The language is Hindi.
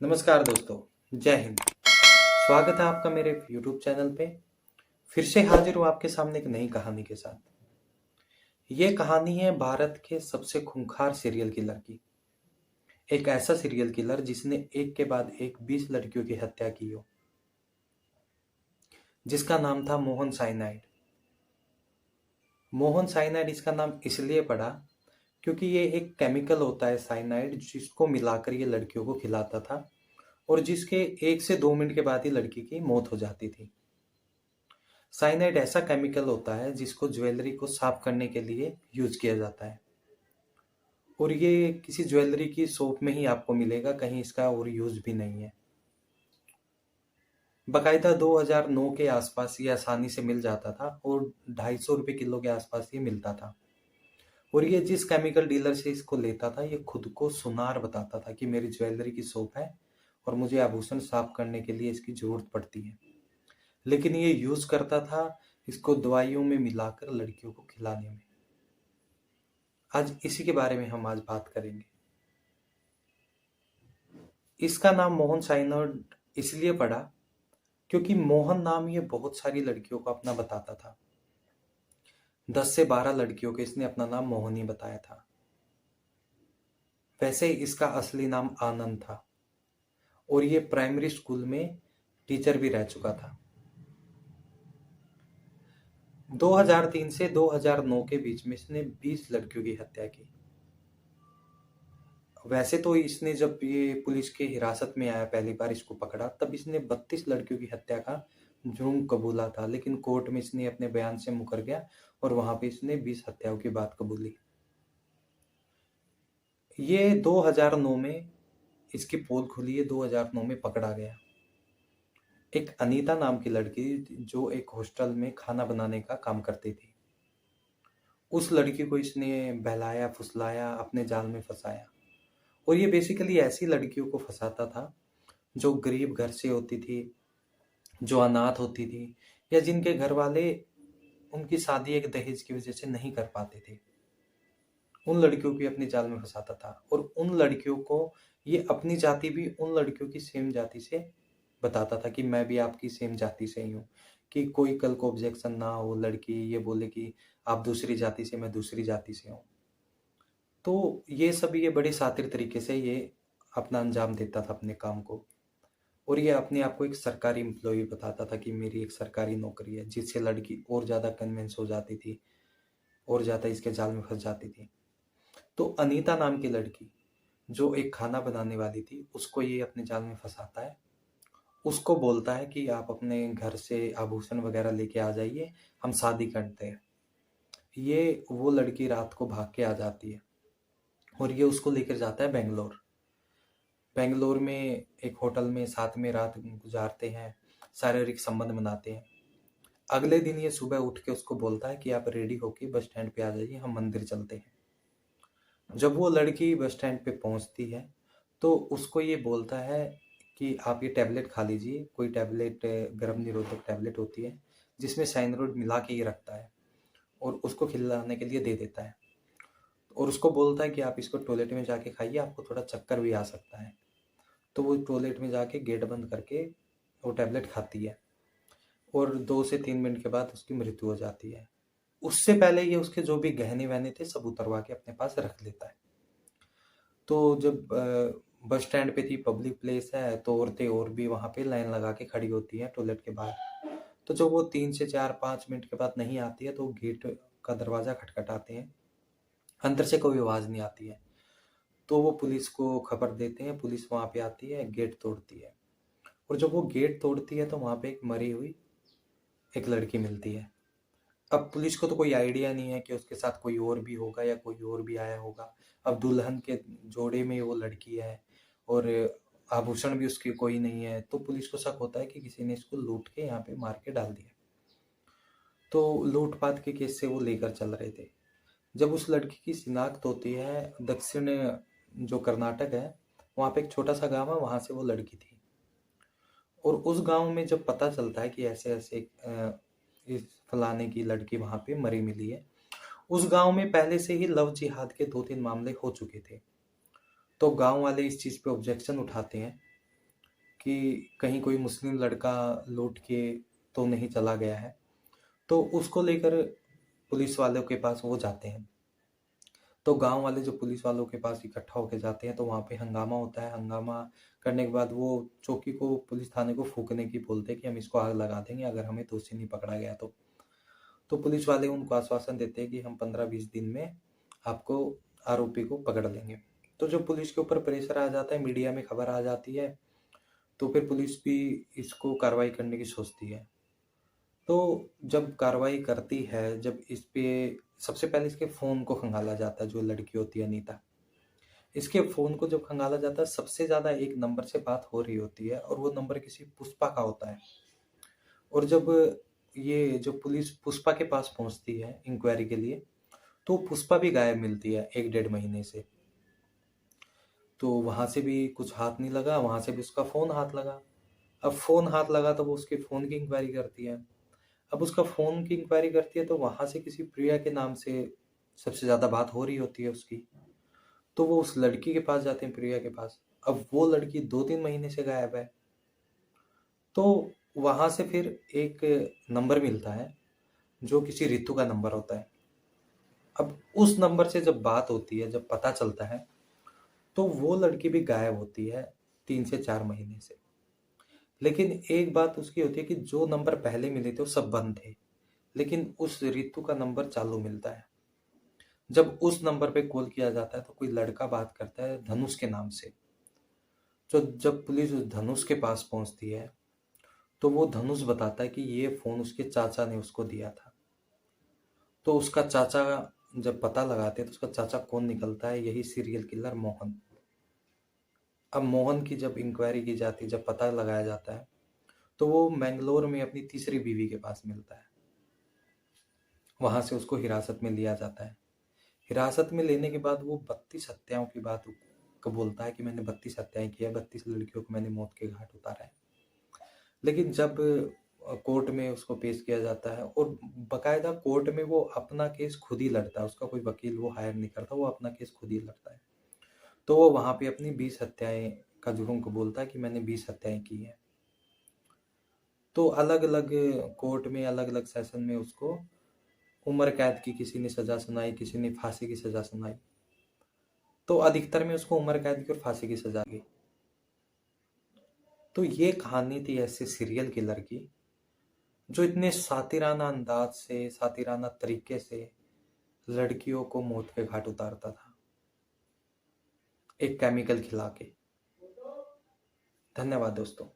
नमस्कार दोस्तों, जय हिंद। स्वागत है आपका मेरे YouTube चैनल पे। फिर से हाजिर हूँ आपके सामने एक नई कहानी के साथ। ये कहानी है भारत के सबसे खूंखार सीरियल किलर की। एक ऐसा सीरियल किलर जिसने एक के बाद एक 20 लड़कियों की हत्या की हो, जिसका नाम था मोहन साइनाइड। मोहन साइनाइड इसका नाम इसलिए पड़ा क्योंकि ये एक केमिकल होता है साइनाइड, जिसको मिलाकर ये लड़कियों को खिलाता था और जिसके 1 से 2 मिनट के बाद ही लड़की की मौत हो जाती थी। साइनाइड ऐसा केमिकल होता है जिसको ज्वेलरी को साफ करने के लिए यूज किया जाता है और ये किसी ज्वेलरी की शॉप में ही आपको मिलेगा, कहीं इसका और यूज भी नहीं है। बकायदा 2009 के आसपास ये आसानी से मिल जाता था और 250 रुपये किलो के आसपास ये मिलता था। और ये जिस केमिकल डीलर से इसको लेता था, ये खुद को सुनार बताता था कि मेरी ज्वेलरी की शॉप है और मुझे आभूषण साफ करने के लिए इसकी जरूरत पड़ती है। लेकिन ये यूज करता था इसको दवाइयों में मिलाकर लड़कियों को खिलाने में। आज इसी के बारे में हम आज बात करेंगे। इसका नाम मोहन साइनाइड इसलिए पड़ा क्योंकि मोहन नाम ये बहुत सारी लड़कियों को अपना बताता था। 10 से 12 लड़कियों को इसने अपना नाम मोहन ही बताया था। वैसे इसका असली नाम आनंद था और ये प्राइमरी स्कूल में टीचर भी रह चुका था। 2003 से 2009 के बीच में इसने 20 लड़कियों की हत्या की। वैसे तो इसने जब ये पुलिस के हिरासत में आया, पहली बार इसको पकड़ा, तब इसने 32 लड़कियों की हत्या का जुर्म कबूला था, लेकिन कोर्ट में इसने अपने बयान से मुकर गया और वहां पे इसने 20 हत्याओं की बात कबूली। ये 2009 में इसकी पोल खुली है, 2009 में पकड़ा गया। एक अनीता नाम की लड़की जो एक हॉस्टल में खाना बनाने का काम करती थी, उस लड़की को इसने बहलाया फुसलाया, अपने जाल में फंसाया। और ये बेसिकली ऐसी लड़कियों को फंसाता था जो गरीब घर से होती थी, जो अनाथ होती थी, या जिनके घर वाले उनकी शादी एक दहेज की वजह से नहीं कर पाते थे। उन लड़कियों को अपनी जाल में फंसाता था और उन लड़कियों को ये अपनी जाति भी उन लड़कियों की सेम जाति से बताता था कि मैं भी आपकी सेम जाति से ही हूँ, कि कोई कल को ऑब्जेक्शन ना हो, लड़की ये बोले कि आप दूसरी जाति से, मैं दूसरी जाति से हूँ। तो ये सब ये बड़े शातिर तरीके से ये अपना अंजाम देता था अपने काम को। और ये अपने आप को एक सरकारी एम्प्लॉय बताता था कि मेरी एक सरकारी नौकरी है, जिससे लड़की और ज़्यादा कन्विंस हो जाती थी और ज़्यादा इसके जाल में फंस जाती थी। तो अनीता नाम की लड़की जो एक खाना बनाने वाली थी, उसको ये अपने जाल में फंसाता है। उसको बोलता है कि आप अपने घर से आभूषण वगैरह लेके आ जाइए, हम शादी करते हैं। ये वो लड़की रात को भाग के आ जाती है और ये उसको लेकर जाता है बेंगलोर। बेंगलोर में एक होटल में साथ में रात गुजारते हैं, शारीरिक संबंध बनाते हैं। अगले दिन ये सुबह उठ के उसको बोलता है कि आप रेडी होके बस स्टैंड पे आ जाइए, हम मंदिर चलते हैं। जब वो लड़की बस स्टैंड पे पहुंचती है तो उसको ये बोलता है कि आप ये टैबलेट खा लीजिए। कोई टैबलेट गर्भ निरोधक टैबलेट होती है जिसमें साइनोड मिला के ये रखता है और उसको खिलाने के लिए दे देता है। और उसको बोलता है कि आप इसको टॉयलेट में जाके खाइए, आपको थोड़ा चक्कर भी आ सकता है। तो वो टॉयलेट में जाके गेट बंद करके वो टैबलेट खाती है और 2 से 3 मिनट के बाद उसकी मृत्यु हो जाती है। उससे पहले ये उसके जो भी गहने वहने थे सब उतरवा के अपने पास रख लेता है। तो जब बस स्टैंड पे थी, पब्लिक प्लेस है, तो औरतें और भी वहां पे लाइन लगा के खड़ी होती हैं टॉयलेट के बाहर। तो जब वो 3 से 4-5 मिनट के बाद नहीं आती है तो गेट का दरवाजा खटखटाते हैं, अंदर से कोई आवाज नहीं आती है। तो वो पुलिस को खबर देते हैं, पुलिस वहां पे आती है, गेट तोड़ती है। और जब वो गेट तोड़ती है तो वहां पे एक मरी हुई एक लड़की मिलती है। अब पुलिस को तो कोई आइडिया नहीं है कि उसके साथ कोई और भी होगा या कोई और भी आया होगा। अब दुल्हन के जोड़े में वो लड़की है और आभूषण भी उसके कोई नहीं है, तो पुलिस को शक होता है कि किसी ने इसको लूट के यहाँ पे मार के डाल दिया। तो लूटपाट के केस से वो लेकर चल रहे थे। जब उस लड़की की शिनाख्त होती है, दक्षिण जो कर्नाटक है वहाँ पे एक छोटा सा गांव है, वहां से वो लड़की थी। और उस गांव में जब पता चलता है कि ऐसे ऐसे इस फलाने की लड़की वहां पे मरी मिली है, उस गांव में पहले से ही लव जिहाद के 2-3 मामले हो चुके थे। तो गांव वाले इस चीज पे ऑब्जेक्शन उठाते हैं कि कहीं कोई मुस्लिम लड़का लौट के तो नहीं चला गया है। तो उसको लेकर पुलिस वालों के पास वो जाते हैं। तो गांव वाले जो पुलिस वालों के पास इकट्ठा होके जाते हैं, तो वहाँ पे हंगामा होता है। हंगामा करने के बाद वो चौकी को, पुलिस थाने को फूकने की बोलते हैं कि हम इसको आग लगा देंगे अगर हमें दोषी नहीं पकड़ा गया तो पुलिस वाले उनको आश्वासन देते हैं कि हम 15-20 दिन में आपको, आरोपी को पकड़ लेंगे। तो जो पुलिस के ऊपर प्रेशर आ जाता है, मीडिया में खबर आ जाती है, तो फिर पुलिस भी इसको कार्रवाई करने की सोचती है। तो जब कार्रवाई करती है, जब इस पे सबसे पहले इसके फ़ोन को खंगाला जाता है, जो लड़की होती है अनीता, इसके फ़ोन को जब खंगाला जाता है, सबसे ज़्यादा एक नंबर से बात हो रही होती है और वो नंबर किसी पुष्पा का होता है। और जब ये जो पुलिस पुष्पा के पास पहुंचती है इंक्वायरी के लिए, तो पुष्पा भी गायब मिलती है 1-1.5 महीने से। तो वहां से भी कुछ हाथ नहीं लगा, वहां से भी उसका फ़ोन हाथ लगा। अब फ़ोन हाथ लगा तो वो उसके फ़ोन की इंक्वायरी करती है। अब उसका फ़ोन की इंक्वायरी करती है तो वहां से किसी प्रिया के नाम से सबसे ज़्यादा बात हो रही होती है उसकी। तो वो उस लड़की के पास जाते हैं, प्रिया के पास। अब वो लड़की 2-3 महीने से गायब है। तो वहां से फिर एक नंबर मिलता है जो किसी रितु का नंबर होता है। अब उस नंबर से जब बात होती है, जब पता चलता है, तो वो लड़की भी गायब होती है 3 से 4 महीने से। लेकिन एक बात उसकी होती है कि जो नंबर पहले मिले थे वो सब बंद थे, लेकिन उस रितु का नंबर चालू मिलता है। जब उस नंबर पे कॉल किया जाता है तो कोई लड़का बात करता है धनुष के नाम से। तो जब पुलिस उस धनुष के पास पहुंचती है, तो वो धनुष बताता है कि ये फोन उसके चाचा ने उसको दिया था। तो उसका चाचा, जब पता लगाते हैं तो उसका चाचा कौन निकलता है, यही सीरियल किलर मोहन। अब मोहन की जब इंक्वायरी की जाती है, जब पता लगाया जाता है, तो वो मैंगलोर में अपनी तीसरी बीवी के पास मिलता है। वहां से उसको हिरासत में लिया जाता है। हिरासत में लेने के बाद वो 32 हत्याओं की बात को बोलता है कि मैंने 32 हत्याएं की है, 32 लड़कियों को मैंने मौत के घाट उतारा है। लेकिन जब कोर्ट में उसको पेश किया जाता है, और बकायदा कोर्ट में वो अपना केस खुद ही लड़ता है, उसका कोई वकील वो हायर नहीं करता, वो अपना केस खुद ही लड़ता है। तो वो वहां पे अपनी 20 हत्याएं का जुर्म को बोलता है कि मैंने 20 हत्याएं की हैं। तो अलग अलग कोर्ट में, अलग अलग सेशन में उसको उम्र कैद की किसी ने सजा सुनाई, किसी ने फांसी की सजा सुनाई। तो अधिकतर में उसको उम्र कैद की और फांसी की सजा की। तो ये कहानी थी ऐसे सीरियल किलर की, जो इतने सातिराना अंदाज से, सातिराना तरीके से लड़कियों को मौत के घाट उतारता था, एक केमिकल खिला के। धन्यवाद दोस्तों।